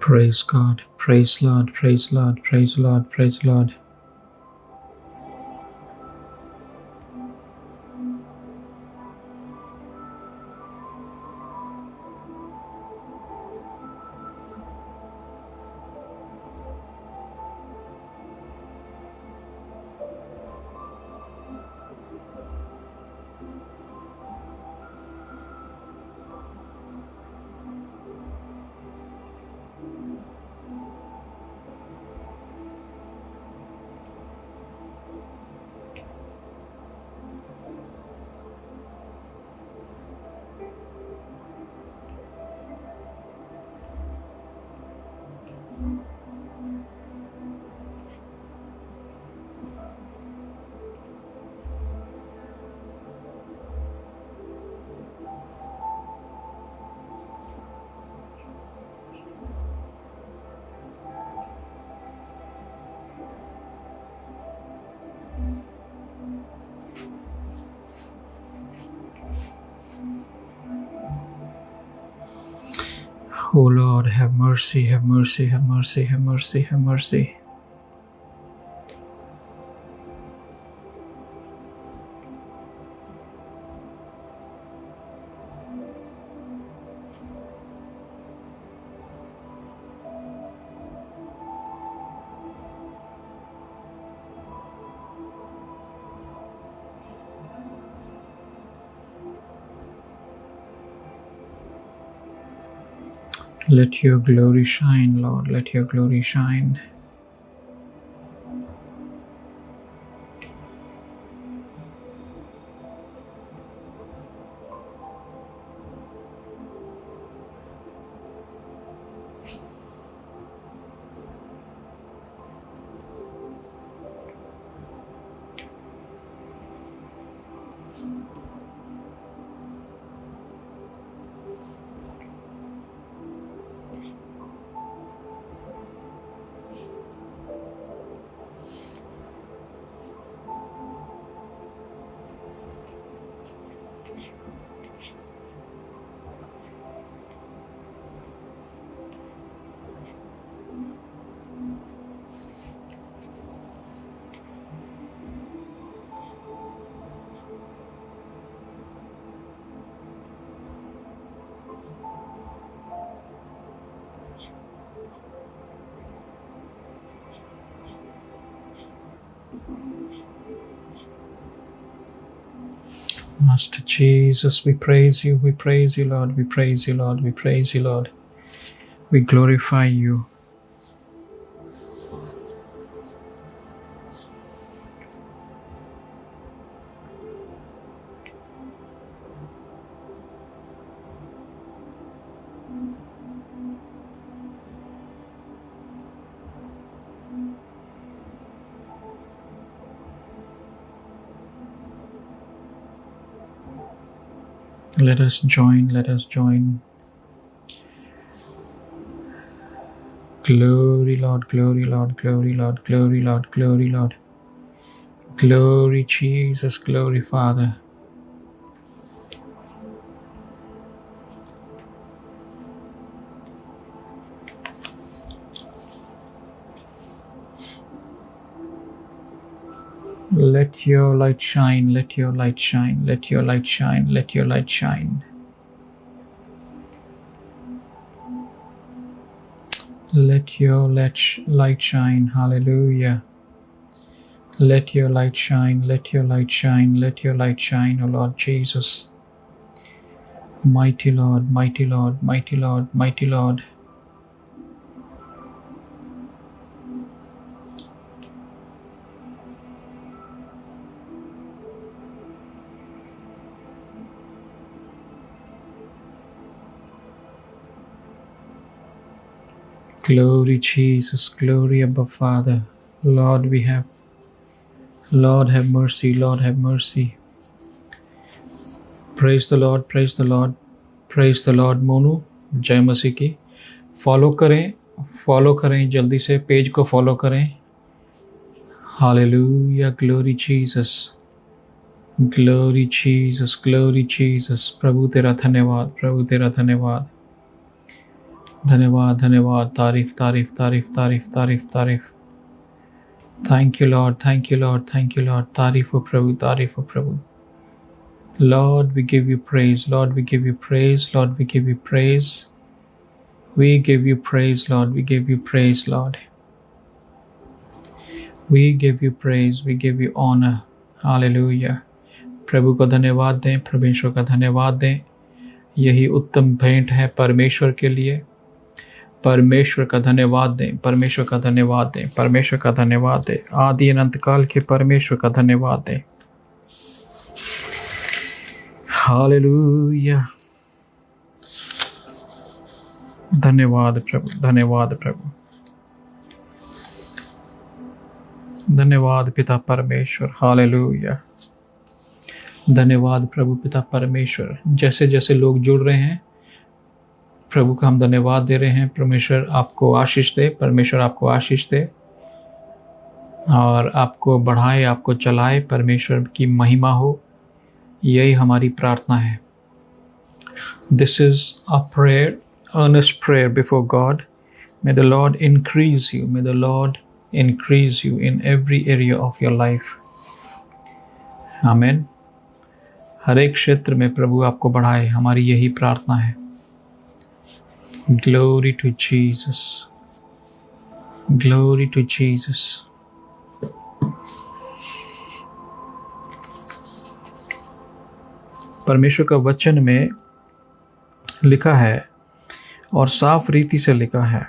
Praise God, praise Lord, praise Lord, praise Lord, praise Lord. O Lord, have mercy, have mercy, have mercy, have mercy, have mercy. Let your glory shine, Lord, let your glory shine. Master Jesus, we praise you, Lord, we praise you, Lord, we praise you, Lord. We glorify you. Let us join, let us join. Glory, Lord, glory, Lord, glory, Lord, glory, Lord, glory, Lord. Glory, Jesus, glory, Father. Let your light shine, let your light shine, let your light shine, let your light shine. Let your light shine, hallelujah. Let your light shine, let your light shine, let your light shine, O Lord Jesus. Mighty Lord, mighty Lord, mighty Lord, mighty Lord. Glory, Jesus, glory, Abba Father. Lord, Lord, have mercy, Lord, have mercy. Praise the Lord, praise the Lord, praise the Lord. Monu, जय मसीह की. Follow करें जल्दी से page को follow करें. Hallelujah, glory Jesus, glory Jesus, glory Jesus. प्रभु तेरा धन्यवाद, प्रभु तेरा धन्यवाद. धन्यवाद, धन्यवाद, तारीफ, तारीफ, तारीफ, तारीफ, तारीफ, तारीफ। Thank you lord, thank you lord, thank you lord. तारीफ हो प्रभु, तारीफ हो प्रभु। Lord we give you praise, lord we give you praise, lord we give you praise, we give you praise lord, we give you praise lord, we give you praise, we give you honour. Hallelujah. प्रभु को धन्यवाद दें, परमेश्वर का धन्यवाद दें। यही उत्तम भेंट है परमेश्वर के लिए। परमेश्वर का धन्यवाद दें, परमेश्वर का धन्यवाद दें, परमेश्वर का धन्यवाद दें। आदि अनंत काल के परमेश्वर का धन्यवाद दें। हालेलुया। धन्यवाद प्रभु, धन्यवाद प्रभु, धन्यवाद पिता परमेश्वर। हालेलुया। धन्यवाद प्रभु पिता परमेश्वर। जैसे जैसे लोग जुड़ रहे हैं, प्रभु का हम धन्यवाद दे रहे हैं। परमेश्वर आपको आशीष दे, परमेश्वर आपको आशीष दे और आपको बढ़ाए, आपको चलाए। परमेश्वर की महिमा हो, यही हमारी प्रार्थना है। This is a prayer, earnest prayer before God. May the Lord increase you. May the Lord increase you in every area of your life. Amen. हर एक क्षेत्र में प्रभु आपको बढ़ाए, हमारी यही प्रार्थना है। Glory to Jesus. Glory to Jesus. परमेश्वर का वचन में लिखा है और साफ रीति से लिखा है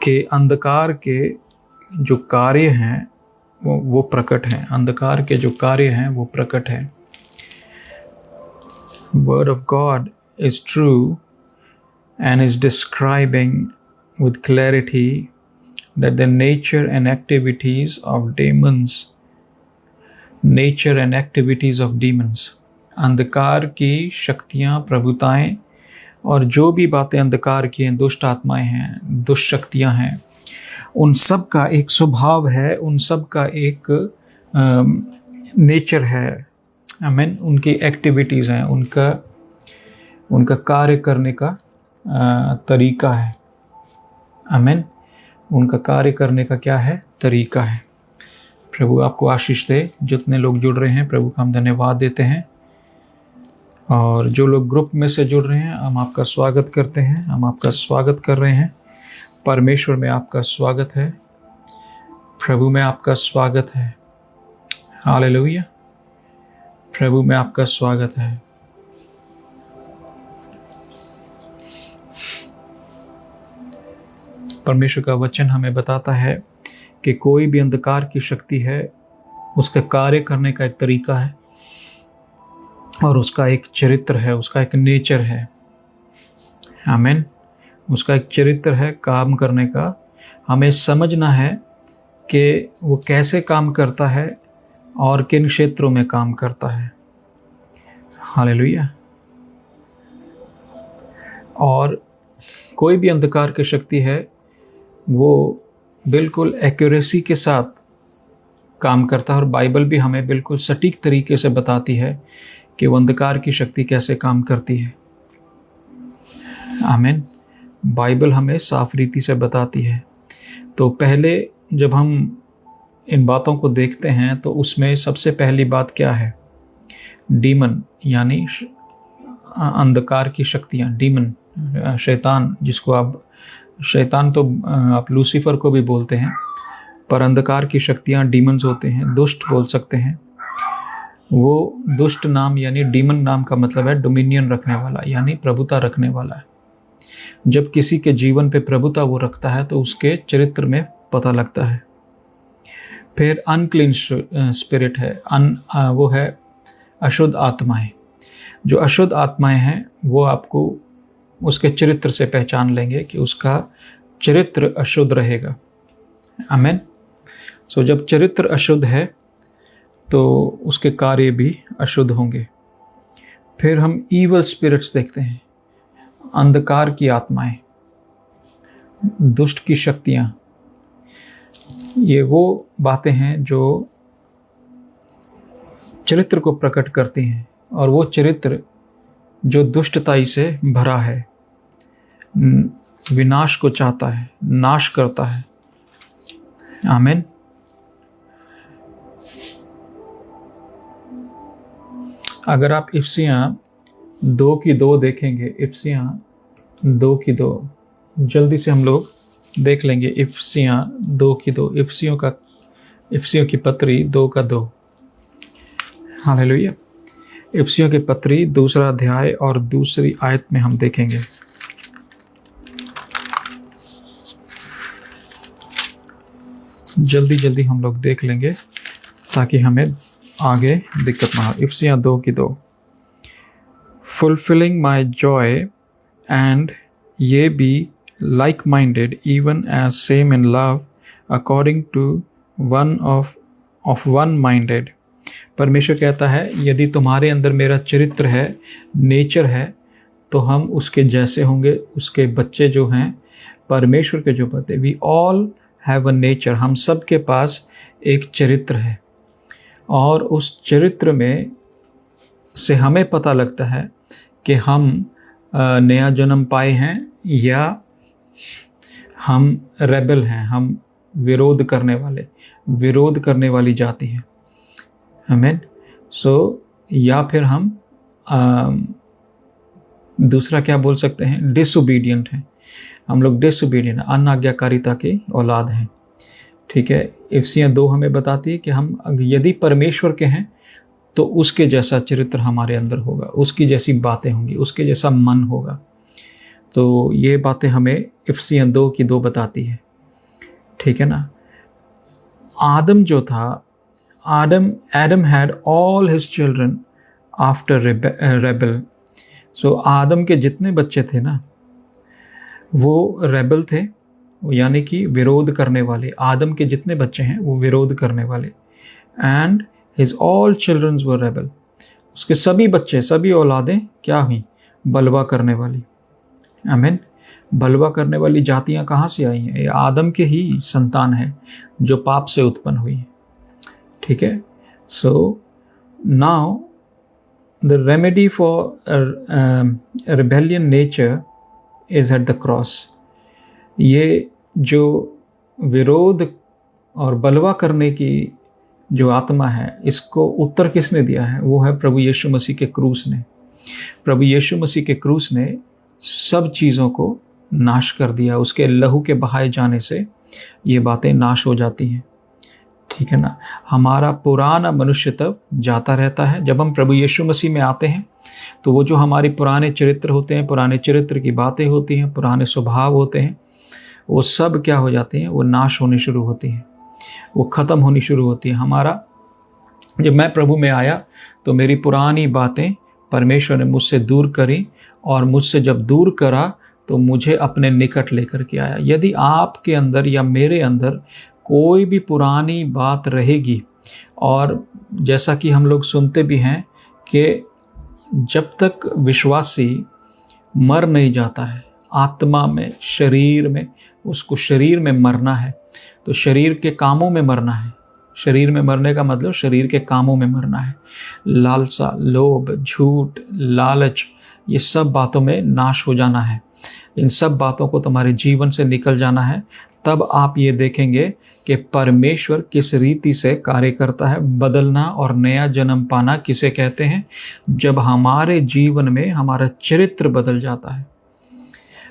कि अंधकार के जो कार्य हैं वो प्रकट हैं। अंधकार के जो कार्य हैं वो प्रकट हैं। Word of God is true and is describing with clarity that the nature and activities of demons, nature and activities of demons, अंधकार की शक्तियाँ, प्रभुताएं और जो भी बातें अंधकार की हैं, दुष्ट आत्माएं हैं, दुष्ट शक्तियाँ हैं, उन सब का एक स्वभाव है, उन सब का एक नेचर है। आमीन। उनकी एक्टिविटीज़ हैं, उनका कार्य करने का तरीका है। आमीन। उनका कार्य करने का क्या है? तरीका है। प्रभु आपको आशीष दे। जितने लोग जुड़ रहे हैं, प्रभु का हम धन्यवाद देते हैं। और जो लोग ग्रुप में से जुड़ रहे हैं, हम आपका स्वागत करते हैं, हम आपका स्वागत कर रहे हैं। परमेश्वर में आपका स्वागत है, प्रभु में आपका स्वागत है। हालेलुया। प्रभु में आपका स्वागत है। परमेश्वर का वचन हमें बताता है कि कोई भी अंधकार की शक्ति है, उसका कार्य करने का एक तरीका है और उसका एक चरित्र है, उसका एक नेचर है। आमीन। उसका एक चरित्र है काम करने का। हमें समझना है कि वो कैसे काम करता है और किन क्षेत्रों में काम करता है। हालेलुया। और कोई भी अंधकार की शक्ति है, वो बिल्कुल एक्यूरेसी के साथ काम करता है और बाइबल भी हमें बिल्कुल सटीक तरीके से बताती है कि वो अंधकार की शक्ति कैसे काम करती है। आमीन। बाइबल हमें साफ रीति से बताती है। तो पहले जब हम इन बातों को देखते हैं तो उसमें सबसे पहली बात क्या है? डीमन, यानी अंधकार की शक्तियाँ। डीमन, शैतान, जिसको आप शैतान तो आप लूसीफर को भी बोलते हैं, पर अंधकार की शक्तियाँ डीमन्स होते हैं, दुष्ट बोल सकते हैं। वो दुष्ट नाम यानी डीमन नाम का मतलब है डोमिनियन रखने वाला, यानी प्रभुता रखने वाला है। जब किसी के जीवन पे प्रभुता वो रखता है तो उसके चरित्र में पता लगता है। फिर अनक्लीन स्पिरिट है, वो है अशुद्ध आत्माएं। जो अशुद्ध आत्माएं हैं वो आपको उसके चरित्र से पहचान लेंगे कि उसका चरित्र अशुद्ध रहेगा। आमीन। सो जब चरित्र अशुद्ध है तो उसके कार्य भी अशुद्ध होंगे। फिर हम ईवल स्पिरिट्स देखते हैं, अंधकार की आत्माएं, दुष्ट की शक्तियां। ये वो बातें हैं जो चरित्र को प्रकट करती हैं और वो चरित्र जो दुष्टताई से भरा है, विनाश को चाहता है, नाश करता है। आमीन। अगर आप इफिसियां 2:2 देखेंगे, इफिसियां 2:2, जल्दी से हम लोग देख लेंगे। इफिसियां 2:2, इफिसियों की पत्री 2:2। हालेलुया। इफिसियों की पत्री 2 अध्याय और 2 आयत में हम देखेंगे। जल्दी जल्दी हम लोग देख लेंगे ताकि हमें आगे दिक्कत ना हो। इफिसियां 2:2, fulfilling my joy and ye be like minded even as same in love according to one of one minded. परमेश्वर कहता है यदि तुम्हारे अंदर मेरा चरित्र है, नेचर है, तो हम उसके जैसे होंगे। उसके बच्चे जो हैं, परमेश्वर के जो बच्चे, we all have a nature, हम सब के पास एक चरित्र है। और उस चरित्र में से हमें पता लगता है कि हम नया जन्म पाए हैं या हम रेबल हैं, हम विरोध करने वाली जाति हैं। आमीन। या फिर हम दूसरा क्या बोल सकते हैं, डिसोबीडियंट हैं। हम लोग डिसोबीडियंट, अनाज्ञाकारिता के औलाद हैं। ठीक है। इफिसियां 2 हमें बताती है कि हम यदि परमेश्वर के हैं तो उसके जैसा चरित्र हमारे अंदर होगा, उसकी जैसी बातें होंगी, उसके जैसा मन होगा। तो ये बातें हमें इफिसियां 2:2 बताती है। ठीक है ना। आदम जो था, Adam had all his children after rebel. So आदम के जितने बच्चे थे ना, वो रेबल थे, यानी कि विरोध करने वाले। आदम के जितने बच्चे हैं वो विरोध करने वाले। And his all children were rebel. उसके सभी बच्चे, सभी औलादें क्या हुई, बलवा करने वाली। आमीन। बलवा करने वाली जातियां कहाँ से आई हैं? ये आदम के ही संतान है जो पाप से उत्पन्न हुई है। ठीक है। So now the remedy for rebellion nature is at the cross. ये जो विरोध और बलवा करने की जो आत्मा है, इसको उत्तर किसने दिया है? वो है प्रभु यीशु मसीह के क्रूस ने। प्रभु यीशु मसीह के क्रूस ने सब चीज़ों को नाश कर दिया। उसके लहू के बहाए जाने से ये बातें नाश हो जाती हैं। ठीक है ना। हमारा पुराना मनुष्य तब जाता रहता है। जब हम प्रभु यीशु मसीह में आते हैं तो वो जो हमारे पुराने चरित्र होते हैं, पुराने चरित्र की बातें होती हैं, पुराने स्वभाव होते हैं, वो सब क्या हो जाते हैं? वो नाश होने शुरू होती हैं, वो ख़त्म होनी शुरू होती है। जब मैं प्रभु में आया तो मेरी पुरानी बातें परमेश्वर ने मुझसे दूर करी, और मुझसे जब दूर करा तो मुझे अपने निकट लेकर के आया। यदि आपके अंदर या मेरे अंदर कोई भी पुरानी बात रहेगी, और जैसा कि हम लोग सुनते भी हैं कि जब तक विश्वासी मर नहीं जाता है आत्मा में, शरीर में, उसको शरीर में मरना है, तो शरीर के कामों में मरना है। शरीर में मरने का मतलब शरीर के कामों में मरना है। लालसा, लोभ, झूठ, लालच, ये सब बातों में नाश हो जाना है। इन सब बातों को तुम्हारे जीवन से निकल जाना है। तब आप ये देखेंगे कि परमेश्वर किस रीति से कार्य करता है। बदलना और नया जन्म पाना किसे कहते हैं? जब हमारे जीवन में हमारा चरित्र बदल जाता है।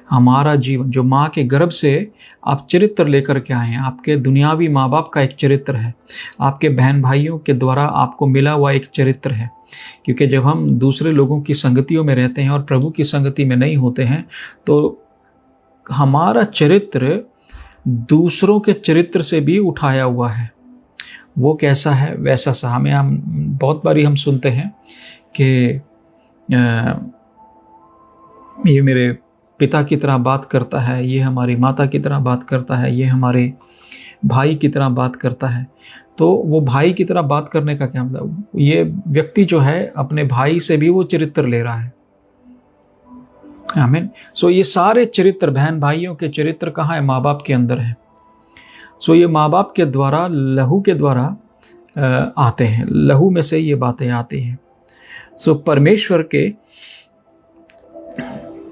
हमारा जीवन, जो माँ के गर्भ से आप चरित्र लेकर के आए हैं, आपके दुनियावी माँ बाप का एक चरित्र है, आपके बहन भाइयों के द्वारा आपको मिला हुआ एक चरित्र है। क्योंकि जब हम दूसरे लोगों की संगतियों में रहते हैं और प्रभु की संगति में नहीं होते हैं, तो हमारा चरित्र दूसरों के चरित्र से भी उठाया हुआ है। वो कैसा है? वैसा सा। हम बहुत बारी हम सुनते हैं कि ये मेरे पिता की तरह बात करता है, ये हमारी माता की तरह बात करता है, ये हमारे भाई की तरह बात करता है। तो वो भाई की तरह बात करने का क्या मतलब? ये व्यक्ति जो है अपने भाई से भी वो चरित्र ले रहा है। आमीन। सो ये सारे चरित्र, बहन भाइयों के चरित्र कहाँ है? माँ बाप के अंदर है। सो ये माँ बाप के द्वारा, लहू के द्वारा आते हैं। लहू में से ये बातें आती हैं। सो परमेश्वर के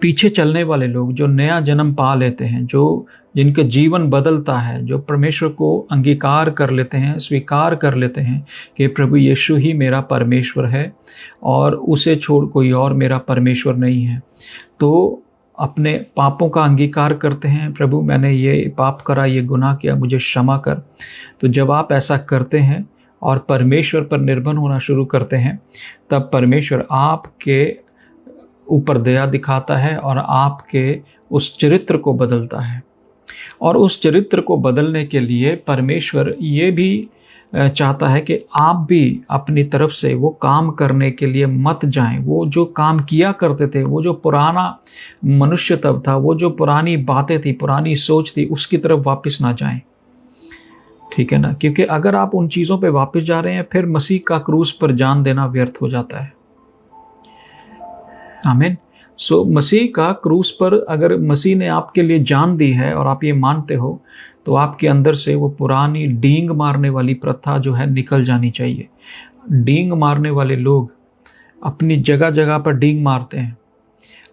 पीछे चलने वाले लोग जो नया जन्म पा लेते हैं, जो जिनका जीवन बदलता है, जो परमेश्वर को अंगीकार कर लेते हैं, स्वीकार कर लेते हैं कि प्रभु यीशु ही मेरा परमेश्वर है और उसे छोड़ कोई और मेरा परमेश्वर नहीं है, तो अपने पापों का अंगीकार करते हैं, प्रभु मैंने ये पाप करा, ये गुनाह किया, मुझे क्षमा कर। तो जब आप ऐसा करते हैं और परमेश्वर पर निर्भर होना शुरू करते हैं, तब परमेश्वर आपके ऊपर दया दिखाता है और आपके उस चरित्र को बदलता है। और उस चरित्र को बदलने के लिए परमेश्वर ये भी चाहता है कि आप भी अपनी तरफ से वो काम करने के लिए मत जाएं। वो जो काम किया करते थे, वो जो पुराना मनुष्य तब था, वो जो पुरानी बातें थी, पुरानी सोच थी, उसकी तरफ वापस ना जाएं। ठीक है ना? क्योंकि अगर आप उन चीज़ों पे वापस जा रहे हैं, फिर मसीह का क्रूस पर जान देना व्यर्थ हो जाता है। आमीन। सो मसीह का क्रूस पर अगर मसीह ने आपके लिए जान दी है और आप ये मानते हो, तो आपके अंदर से वो पुरानी डींग मारने वाली प्रथा जो है निकल जानी चाहिए। डींग मारने वाले लोग अपनी जगह जगह पर डींग मारते हैं,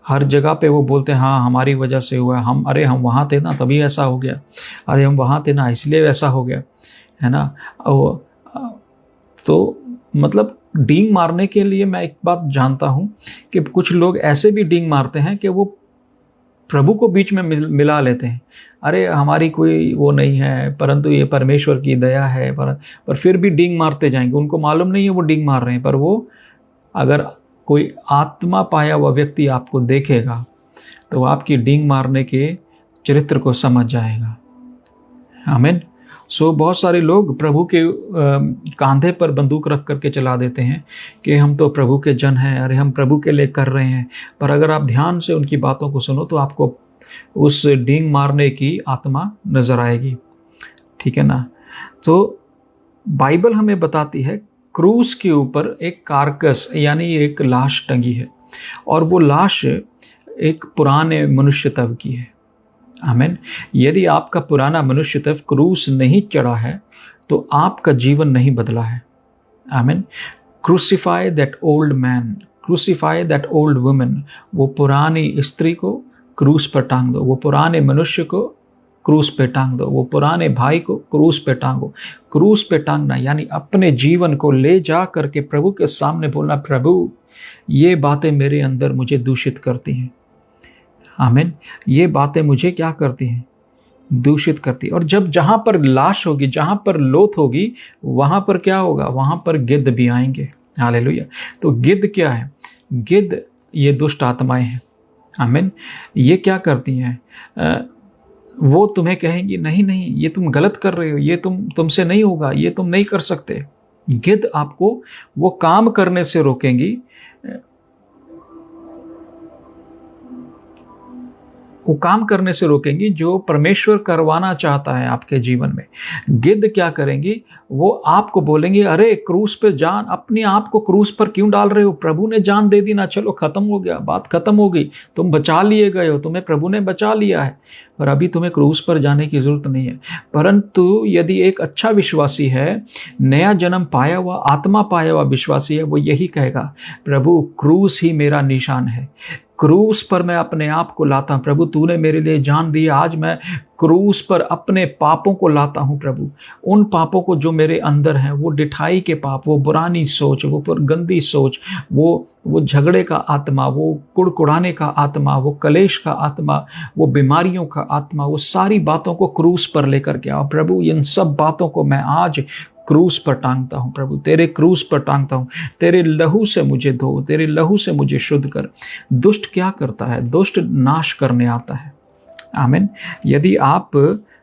हर जगह पे वो बोलते हैं हाँ हमारी वजह से हुआ, हम वहाँ थे ना तभी ऐसा हो गया, अरे हम वहाँ थे ना इसलिए ऐसा हो गया, है ना। तो मतलब डींग मारने के लिए मैं एक बात जानता हूँ कि कुछ लोग ऐसे भी डींग मारते हैं कि वो प्रभु को बीच में मिला लेते हैं। अरे हमारी कोई वो नहीं है, परंतु ये परमेश्वर की दया है, पर फिर भी डींग मारते जाएंगे। उनको मालूम नहीं है वो डींग मार रहे हैं, पर वो अगर कोई आत्मा पाया हुआ व्यक्ति आपको देखेगा तो आपकी डींग मारने के चरित्र को समझ जाएगा। आमीन। सो बहुत सारे लोग प्रभु के कांधे पर बंदूक रख करके चला देते हैं कि हम तो प्रभु के जन हैं, अरे हम प्रभु के लिए कर रहे हैं। पर अगर आप ध्यान से उनकी बातों को सुनो तो आपको उस डींग मारने की आत्मा नजर आएगी। ठीक है ना। तो बाइबल हमें बताती है क्रूस के ऊपर एक कारकस यानी एक लाश टंगी है, और वो लाश एक पुराने मनुष्य तब की है। आमीन। यदि आपका पुराना मनुष्य तब क्रूस नहीं चढ़ा है तो आपका जीवन नहीं बदला है। आमीन। Crucify that old man, crucify that old woman. वो पुरानी स्त्री को क्रूस पर टांग दो, वो पुराने मनुष्य को क्रूस पे टांग दो, वो पुराने भाई को क्रूस पे टांगो। क्रूस पे टांगना यानी अपने जीवन को ले जा करके प्रभु के सामने बोलना, प्रभु ये बातें मेरे अंदर मुझे दूषित करती हैं। आमीन। ये बातें मुझे क्या करती हैं? दूषित करती। और जब जहाँ पर लाश होगी, जहाँ पर लोथ होगी, वहाँ पर क्या होगा? वहाँ पर गिद्ध भी आएंगे। हालेलुया। तो गिद्ध क्या है? गिद्ध ये दुष्ट आत्माएं हैं। आमीन। ये क्या करती हैं? वो तुम्हें कहेंगी नहीं नहीं ये तुम गलत कर रहे हो, ये तुमसे नहीं होगा, ये तुम नहीं कर सकते। गिद्ध आपको वो काम करने से रोकेंगी, वो काम करने से रोकेंगी जो परमेश्वर करवाना चाहता है आपके जीवन में। गिद्ध क्या करेंगी? वो आपको बोलेंगे अरे क्रूस पे जान, अपने आप को क्रूस पर क्यों डाल रहे हो? प्रभु ने जान दे दी ना, चलो खत्म हो गया, बात खत्म हो गई, तुम बचा लिए गए हो, तुम्हें प्रभु ने बचा लिया है, पर अभी तुम्हें क्रूस पर जाने की जरूरत नहीं है। परंतु यदि एक अच्छा विश्वासी है, नया जन्म पाया हुआ, आत्मा पाया हुआ विश्वासी है, वो यही कहेगा, प्रभु क्रूस ही मेरा निशान है, क्रूस पर मैं अपने आप को लाता हूँ। प्रभु तूने मेरे लिए जान दी, आज मैं क्रूस पर अपने पापों को लाता हूँ। प्रभु उन पापों को जो मेरे अंदर हैं, वो डिठाई के पाप, वो पुरानी सोच, वो गंदी सोच, वो झगड़े का आत्मा, वो कुड़कुड़ाने का आत्मा, वो कलेश का आत्मा, वो बीमारियों का आत्मा, वो सारी बातों को क्रूस पर लेकर के आओ। प्रभु इन सब बातों को मैं आज क्रूस पर टांगता हूँ। प्रभु तेरे क्रूस पर टांगता हूँ, तेरे लहू से मुझे धो, तेरे लहू से मुझे शुद्ध कर। दुष्ट क्या करता है? दुष्ट नाश करने आता है। आमीन। यदि आप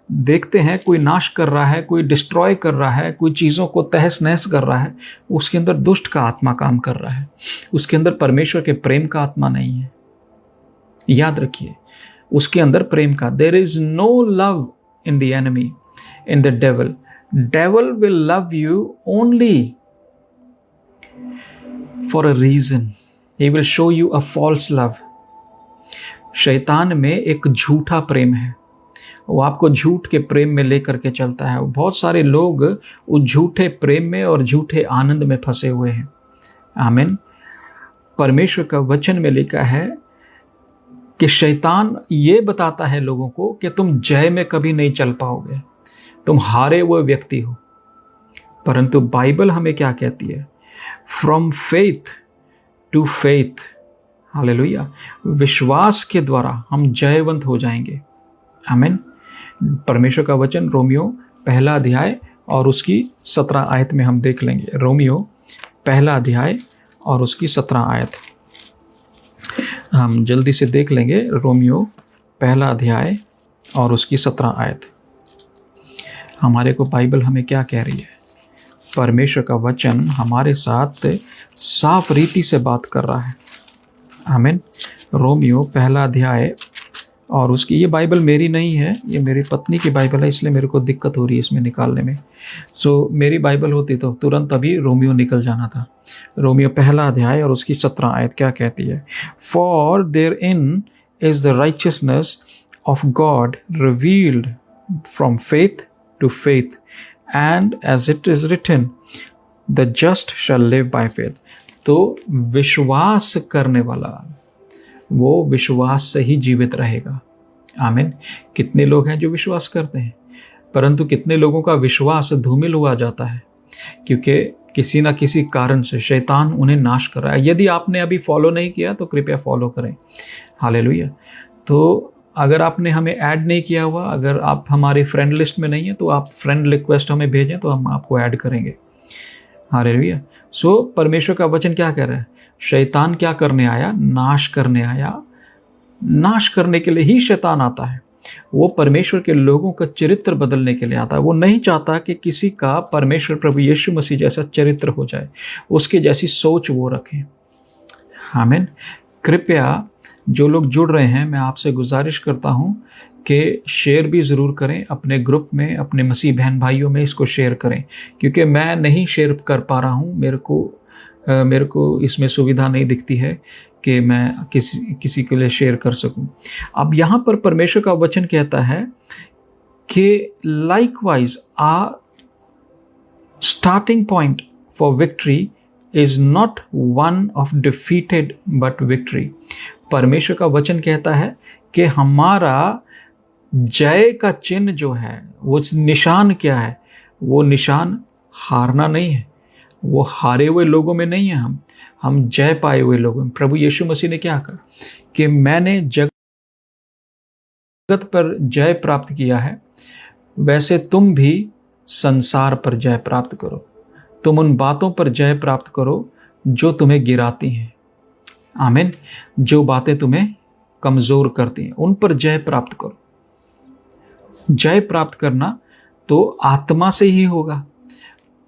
देखते हैं कोई नाश कर रहा है, कोई डिस्ट्रॉय कर रहा है, कोई चीज़ों को तहस नहस कर रहा है, उसके अंदर दुष्ट का आत्मा काम कर रहा है, उसके अंदर परमेश्वर के प्रेम का आत्मा नहीं है। याद रखिए, उसके अंदर प्रेम का, there is no love in the enemy, in the devil. Devil will love you only for a reason. He will show you a false love. शैतान में एक झूठा प्रेम है, वो आपको झूठ के प्रेम में लेकर के चलता है। बहुत सारे लोग उस झूठे प्रेम में और झूठे आनंद में फंसे हुए हैं। आमीन। परमेश्वर का वचन में लिखा है कि शैतान ये बताता है लोगों को कि तुम जय में कभी नहीं चल पाओगे, तुम हारे हुए व्यक्ति हो। परंतु बाइबल हमें क्या कहती है? From faith to faith, hallelujah, विश्वास के द्वारा हम जयवंत हो जाएंगे। आमीन। परमेश्वर का वचन रोमियो 1 अध्याय और उसकी 17 आयत में हम देख लेंगे। रोमियो 1 अध्याय और उसकी 17 आयत हम जल्दी से देख लेंगे। रोमियो 1 अध्याय और उसकी 17 आयत। हमारे को बाइबल हमें क्या कह रही है? परमेश्वर का वचन हमारे साथ साफ रीति से बात कर रहा है। आमीन। रोमियो 1 अध्याय और उसकी, ये बाइबल मेरी नहीं है, ये मेरी पत्नी की बाइबल है, इसलिए मेरे को दिक्कत हो रही है इसमें निकालने में। मेरी बाइबल होती तो तुरंत अभी रोमियो निकल जाना था। रोमियो 1 अध्याय और उसकी 17 आयत क्या कहती है? For therein is the righteousness of God revealed from faith to faith, and as it is written the just shall live by faith. तो विश्वास करने वाला वो विश्वास से ही जीवित रहेगा। आमीन। कितने लोग हैं जो विश्वास करते हैं, परंतु कितने लोगों का विश्वास धूमिल हुआ जाता है क्योंकि किसी ना किसी कारण से शैतान उन्हें नाश कर रहा है। यदि आपने अभी फॉलो नहीं किया तो कृपया फॉलो करें। हालेलुया। तो अगर आपने हमें ऐड नहीं किया हुआ, अगर आप हमारे फ्रेंड लिस्ट में नहीं है तो आप फ्रेंड रिक्वेस्ट हमें भेजें तो हम आपको ऐड करेंगे। हालेलुया। परमेश्वर का वचन क्या कह रहा है? शैतान क्या करने आया? नाश करने आया। नाश करने के लिए ही शैतान आता है। वो परमेश्वर के लोगों का चरित्र बदलने के लिए आता है। वो नहीं चाहता कि किसी का परमेश्वर प्रभु यीशु मसीह जैसा चरित्र हो जाए, उसके जैसी सोच वो रखें। आमीन। कृपया जो लोग जुड़ रहे हैं, मैं आपसे गुजारिश करता हूं कि शेयर भी ज़रूर करें अपने ग्रुप में, अपने मसीह बहन भाइयों में इसको शेयर करें, क्योंकि मैं नहीं शेयर कर पा रहा हूं। मेरे को इसमें सुविधा नहीं दिखती है कि मैं किसी के लिए शेयर कर सकूं। अब यहाँ पर परमेश्वर का वचन कहता है कि likewise a starting point for victory is not one of defeated but victory. परमेश्वर का वचन कहता है कि हमारा जय का चिन्ह जो है, वो निशान क्या है? वो निशान हारना नहीं है, वो हारे हुए लोगों में नहीं है, हम जय पाए हुए लोगों में। प्रभु यीशु मसीह ने क्या कहा कि मैंने जगत पर जय प्राप्त किया है, वैसे तुम भी संसार पर जय प्राप्त करो। तुम उन बातों पर जय प्राप्त करो जो तुम्हें गिराती हैं। आमीन। जो बातें तुम्हें कमजोर करती हैं, उन पर जय प्राप्त करो। जय प्राप्त करना तो आत्मा से ही होगा।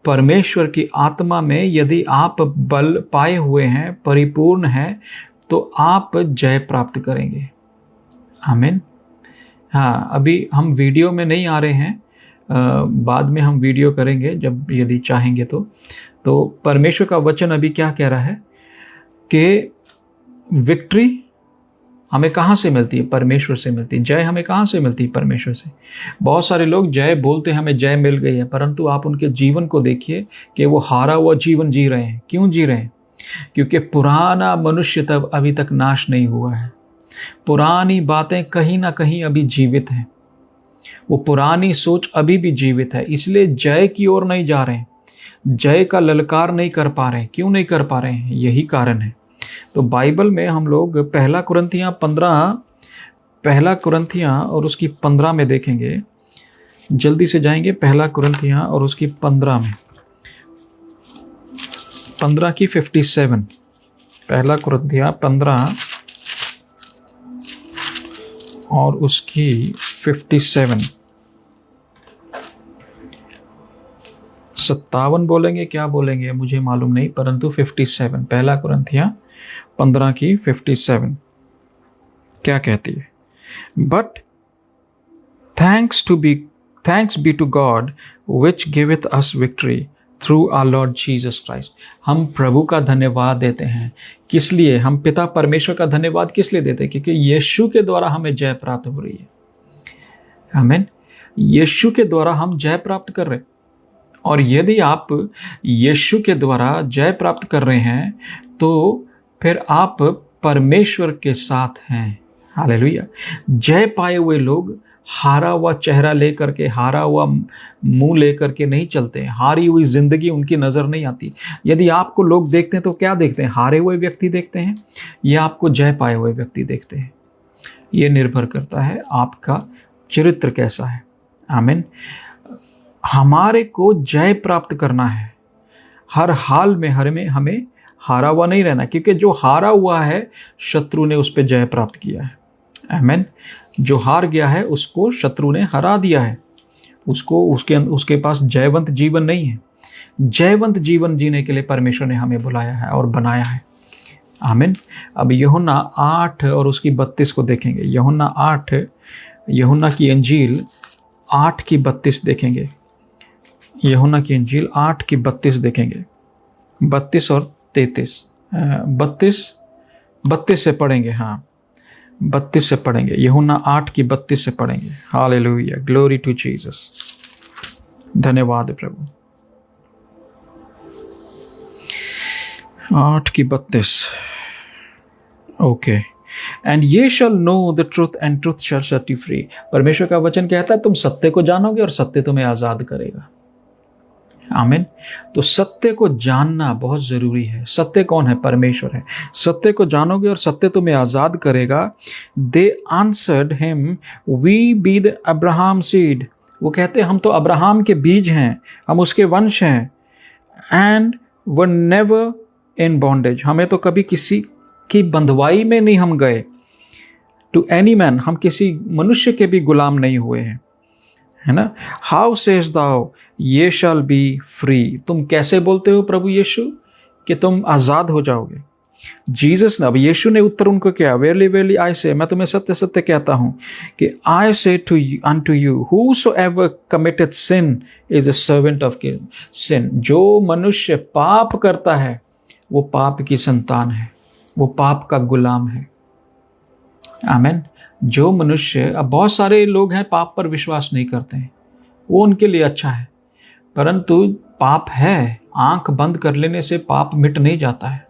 परमेश्वर की आत्मा में यदि आप बल पाए हुए हैं, परिपूर्ण हैं, तो आप जय प्राप्त करेंगे। आमीन। हाँ, अभी हम वीडियो में नहीं आ रहे हैं, बाद में हम वीडियो करेंगे जब यदि चाहेंगे तो परमेश्वर का वचन अभी क्या कह रहा है कि विक्ट्री हमें कहाँ से मिलती है? परमेश्वर से मिलती है। जय हमें कहाँ से मिलती है? परमेश्वर से। बहुत सारे लोग जय बोलते हैं, हमें जय मिल गई है, परंतु आप उनके जीवन को देखिए कि वो हारा हुआ जीवन जी रहे हैं। क्यों जी रहे हैं? क्योंकि पुराना मनुष्य तब अभी तक नाश नहीं हुआ है। पुरानी बातें कहीं ना कहीं अभी जीवित हैं, वो पुरानी सोच अभी भी जीवित है, इसलिए जय की ओर नहीं जा रहे हैं, जय का ललकार नहीं कर पा रहे हैं। क्यों नहीं कर पा रहे हैं? यही कारण है। तो बाइबल में हम लोग 1 कुरिन्थियाँ और उसकी 15 में देखेंगे। जल्दी से जाएंगे 1 कुरिन्थियाँ और उसकी 15 में, 15 की 57। 1 कुरिन्थियाँ 15 और उसकी 57। 57 बोलेंगे, क्या बोलेंगे मुझे मालूम नहीं, परंतु 57। 1 कुरिन्थियाँ 15 की 57 क्या कहती है? But thanks be to God which giveth us victory through our lord Jesus Christ. हम प्रभु का धन्यवाद देते हैं। किस लिए? हम पिता परमेश्वर का धन्यवाद किस लिए देते हैं? क्योंकि यीशु के द्वारा हमें जय प्राप्त हो रही है। आमीन। यीशु के द्वारा हम जय प्राप्त कर रहे हैं, और यदि आप यीशु के द्वारा जय प्राप्त कर रहे हैं तो फिर आप परमेश्वर के साथ हैं। हालेलुया। जय पाए हुए लोग हारा हुआ चेहरा लेकर के, हारा हुआ मुंह लेकर के नहीं चलते हैं। हारी हुई जिंदगी उनकी नजर नहीं आती। यदि आपको लोग देखते हैं तो क्या देखते हैं? हारे हुए व्यक्ति देखते हैं या आपको जय पाए हुए व्यक्ति देखते हैं? ये निर्भर करता है आपका चरित्र कैसा है। आमीन। हमारे को जय प्राप्त करना है, हर हाल में हमें हारा हुआ नहीं रहना, क्योंकि जो हारा हुआ है शत्रु ने उस पर जय प्राप्त किया है। आमीन। जो हार गया है उसको शत्रु ने हरा दिया है, उसके पास जयवंत जीवन नहीं है। जयवंत जीवन जीने के लिए परमेश्वर ने हमें बुलाया है और बनाया है। आमीन। अब यूहन्ना 8 और उसकी 32 को देखेंगे। यूहन्ना की इंजील 8 की 32 देखेंगे। यूहन्ना की इंजील 8 की 32 देखेंगे। 32 और 33, 32 से पढ़ेंगे। हाँ, 32 से पढ़ेंगे। यूहन्ना 8 की 32 से पढ़ेंगे। Hallelujah, glory to Jesus. धन्यवाद प्रभु। 8 की 32। Okay. And ye shall know the truth and truth shall set you free. परमेश्वर का वचन कहता है तुम सत्य को जानोगे और सत्य तुम्हें आजाद करेगा। आमीन। तो सत्य को जानना बहुत जरूरी है। सत्य कौन है? परमेश्वर है। सत्य को जानोगे और सत्य तुम्हें आजाद करेगा। They answered him, we be the Abraham seed. वो कहते हम तो अब्राहम के बीज हैं, हम उसके वंश हैं। And were never in bondage. हमें तो कभी किसी की बंधुआई में नहीं हम गए। टू एनी मैन, हम किसी मनुष्य के भी गुलाम नहीं हुए हैं, है ना। हाउ सेज दाओ ये शैल बी फ्री। तुम कैसे बोलते हो प्रभु यीशु कि तुम आजाद हो जाओगे? जीसस ने, अब यीशु ने उत्तर उनको किया, वेरली वेरली आई से, मैं तुम्हें सत्य सत्य कहता हूं कि I say to unto you whosoever committed sin is a servant of sin. जो मनुष्य पाप करता है वो पाप की संतान है, वो पाप का गुलाम है। आमीन। जो मनुष्य, अब बहुत सारे लोग हैं पाप पर विश्वास नहीं करते हैं, वो उनके लिए अच्छा है, परंतु पाप है, आंख बंद कर लेने से पाप मिट नहीं जाता है।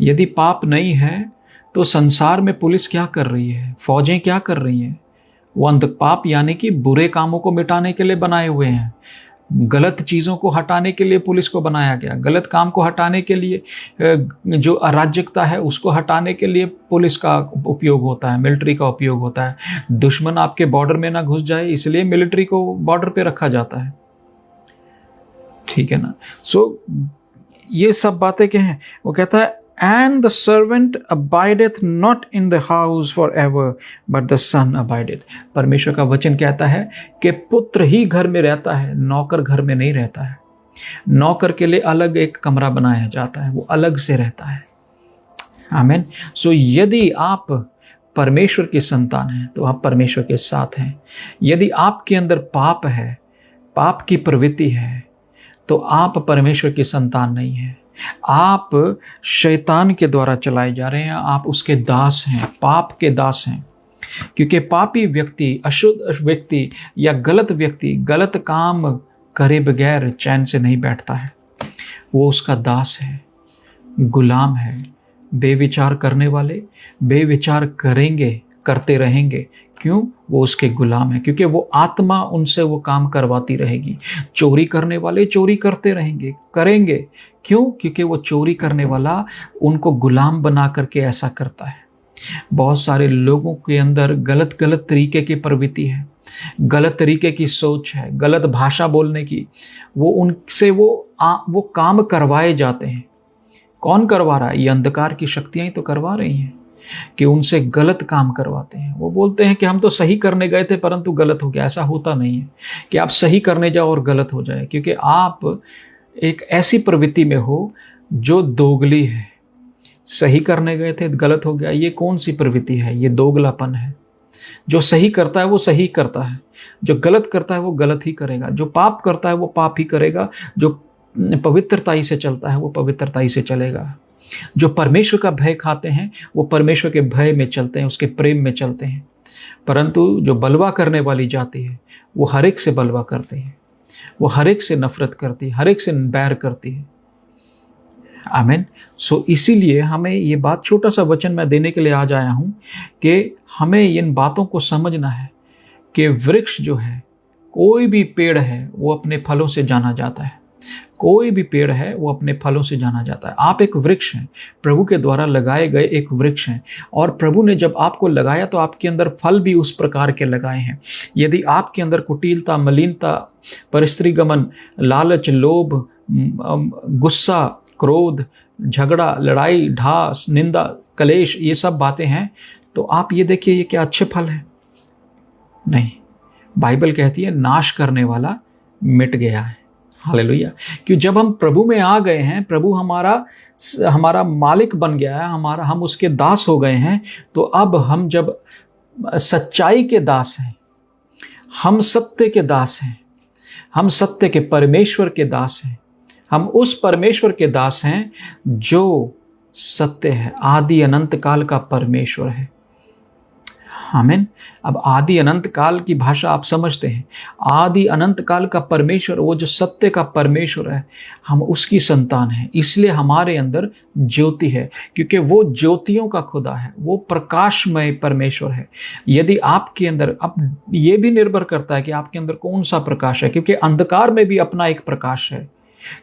यदि पाप नहीं है तो संसार में पुलिस क्या कर रही है, फौजें क्या कर रही हैं? वो अंधपाप यानी कि बुरे कामों को मिटाने के लिए बनाए हुए हैं। गलत चीज़ों को हटाने के लिए पुलिस को बनाया गया, गलत काम को हटाने के लिए, जो अराजकता है उसको हटाने के लिए पुलिस का उपयोग होता है, मिलिट्री का उपयोग होता है। दुश्मन आपके बॉर्डर में ना घुस जाए इसलिए मिलिट्री को बॉर्डर पे रखा जाता है, ठीक है ना। सो ये सब बातें क्या हैं? वो कहता है and the servant abideth not in the house for ever but the son abideth. परमेश्वर का वचन कहता है कि पुत्र ही घर में रहता है, नौकर घर में नहीं रहता है। नौकर के लिए अलग एक कमरा बनाया जाता है, वो अलग से रहता है। आमीन। सो यदि आप परमेश्वर की संतान हैं तो आप परमेश्वर के साथ हैं। यदि आपके अंदर पाप है, पाप की प्रवृत्ति है, तो आप परमेश्वर की संतान नहीं हैं। आप शैतान के द्वारा चलाए जा रहे हैं, आप उसके दास हैं, पाप के दास हैं। क्योंकि पापी व्यक्ति, अशुद्ध व्यक्ति या गलत व्यक्ति गलत काम करे बगैर चैन से नहीं बैठता है, वो उसका दास है, गुलाम है। बेविचार करने वाले बेविचार करेंगे, करते रहेंगे। क्यों? वो उसके गुलाम है, क्योंकि वो आत्मा उनसे वो काम करवाती रहेगी। चोरी करने वाले चोरी करते रहेंगे, करेंगे। क्यों? क्योंकि वो चोरी करने वाला उनको गुलाम बना करके ऐसा करता है। बहुत सारे लोगों के अंदर गलत गलत तरीके की प्रवृत्ति है, गलत तरीके की सोच है, गलत भाषा बोलने की। वो उनसे वो काम करवाए जाते हैं। कौन करवा रहा है? ये अंधकार की शक्तियां ही तो करवा रही हैं कि उनसे गलत काम करवाते हैं। वो बोलते हैं कि हम तो सही करने गए थे परंतु गलत हो गया। ऐसा होता नहीं है कि आप सही करने जाओ और गलत हो जाए, क्योंकि आप एक ऐसी प्रवृत्ति में हो जो दोगली है। सही करने गए थे गलत हो गया, ये कौन सी प्रवृत्ति है? ये दोगलापन है। जो सही करता है वो सही करता है, जो गलत करता है वो गलत ही करेगा, जो पाप करता है वो पाप ही करेगा, जो पवित्रताई से चलता है वो पवित्रताई से चलेगा। जो परमेश्वर का भय खाते हैं वो परमेश्वर के भय में चलते हैं, उसके प्रेम में चलते हैं। परंतु जो बलवा करने वाली जाति है वो हर एक से बलवा करते हैं, वो हर एक से नफरत करती है, हर एक से बैर करती है। आमीन। सो इसीलिए हमें ये बात, छोटा सा वचन मैं देने के लिए आज आया हूँ कि हमें इन बातों को समझना है कि वृक्ष जो है, कोई भी पेड़ है वो अपने फलों से जाना जाता है। कोई भी पेड़ है वो अपने फलों से जाना जाता है। आप एक वृक्ष हैं, प्रभु के द्वारा लगाए गए एक वृक्ष हैं, और प्रभु ने जब आपको लगाया तो आपके अंदर फल भी उस प्रकार के लगाए हैं। यदि आपके अंदर कुटिलता, मलिनता, परस्त्रीगमन, लालच, लोभ, गुस्सा, क्रोध, झगड़ा, लड़ाई, ढास, निंदा, कलेश, ये सब बातें हैं, तो आप ये देखिए ये क्या अच्छे फल हैं? नहीं। बाइबल कहती है नाश करने वाला मिट गया है। हालेलुया। क्यों? जब हम प्रभु में आ गए हैं, प्रभु हमारा मालिक बन गया है, हम उसके दास हो गए हैं, तो अब हम जब सच्चाई के दास हैं, हम सत्य के दास हैं, हम सत्य के परमेश्वर के दास हैं, हम उस परमेश्वर के दास हैं जो सत्य है, आदि अनंत काल का परमेश्वर है। आमीन। अब आदि अनंत काल की भाषा आप समझते हैं। आदि अनंत काल का परमेश्वर, वो जो सत्य का परमेश्वर है, हम उसकी संतान हैं। इसलिए हमारे अंदर ज्योति है, क्योंकि वो ज्योतियों का खुदा है, वो प्रकाशमय परमेश्वर है। यदि आपके अंदर, अब ये भी निर्भर करता है कि आपके अंदर कौन सा प्रकाश है, क्योंकि अंधकार में भी अपना एक प्रकाश है,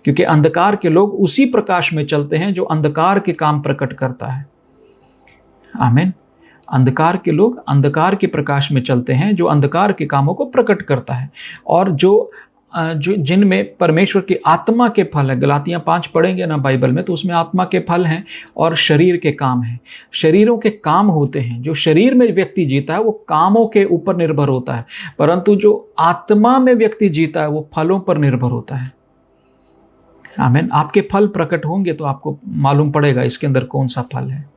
क्योंकि अंधकार के लोग उसी प्रकाश में चलते हैं जो अंधकार के काम प्रकट करता है। आमीन। अंधकार के लोग अंधकार के प्रकाश में चलते हैं जो अंधकार के कामों को प्रकट करता है, और जो जिनमें परमेश्वर की आत्मा के फल है। गलातियाँ 5 पढ़ेंगे ना बाइबल में, तो उसमें आत्मा के फल हैं और शरीर के काम हैं। शरीरों के काम होते हैं। जो शरीर में व्यक्ति जीता है वो कामों के ऊपर निर्भर होता है, परंतु जो आत्मा में व्यक्ति जीता है वो फलों पर निर्भर होता है। आमीन। आपके फल प्रकट होंगे तो आपको मालूम पड़ेगा इसके अंदर कौन सा फल है।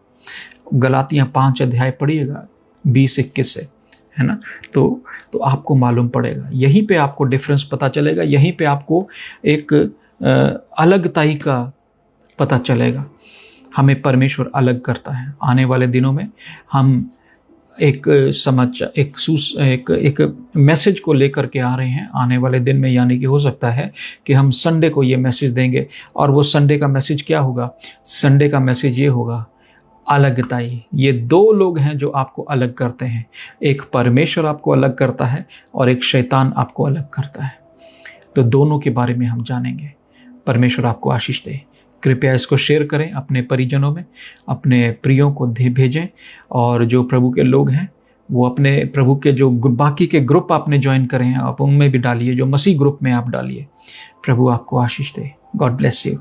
गलातियाँ 5 अध्याय पढ़िएगा 20-21 से, है ना, तो आपको मालूम पड़ेगा। यहीं पे आपको डिफरेंस पता चलेगा, यहीं पे आपको एक अलगताई का पता चलेगा। हमें परमेश्वर अलग करता है। आने वाले दिनों में हम एक मैसेज को लेकर के आ रहे हैं आने वाले दिन में, यानी कि हो सकता है कि हम संडे को ये मैसेज देंगे। और वो संडे का मैसेज क्या होगा? संडे का मैसेज ये होगा, अलगताई। ये 2 लोग हैं जो आपको अलग करते हैं। एक परमेश्वर आपको अलग करता है और एक शैतान आपको अलग करता है। तो दोनों के बारे में हम जानेंगे। परमेश्वर आपको आशीष दे। कृपया इसको शेयर करें अपने परिजनों में, अपने प्रियों को भेजें, और जो प्रभु के लोग हैं वो अपने प्रभु के जो बाकी के ग्रुप आपने ज्वाइन करे हैं आप उनमें भी डालिए, जो मसीह ग्रुप में आप डालिए। प्रभु आपको आशीष दे। God bless you.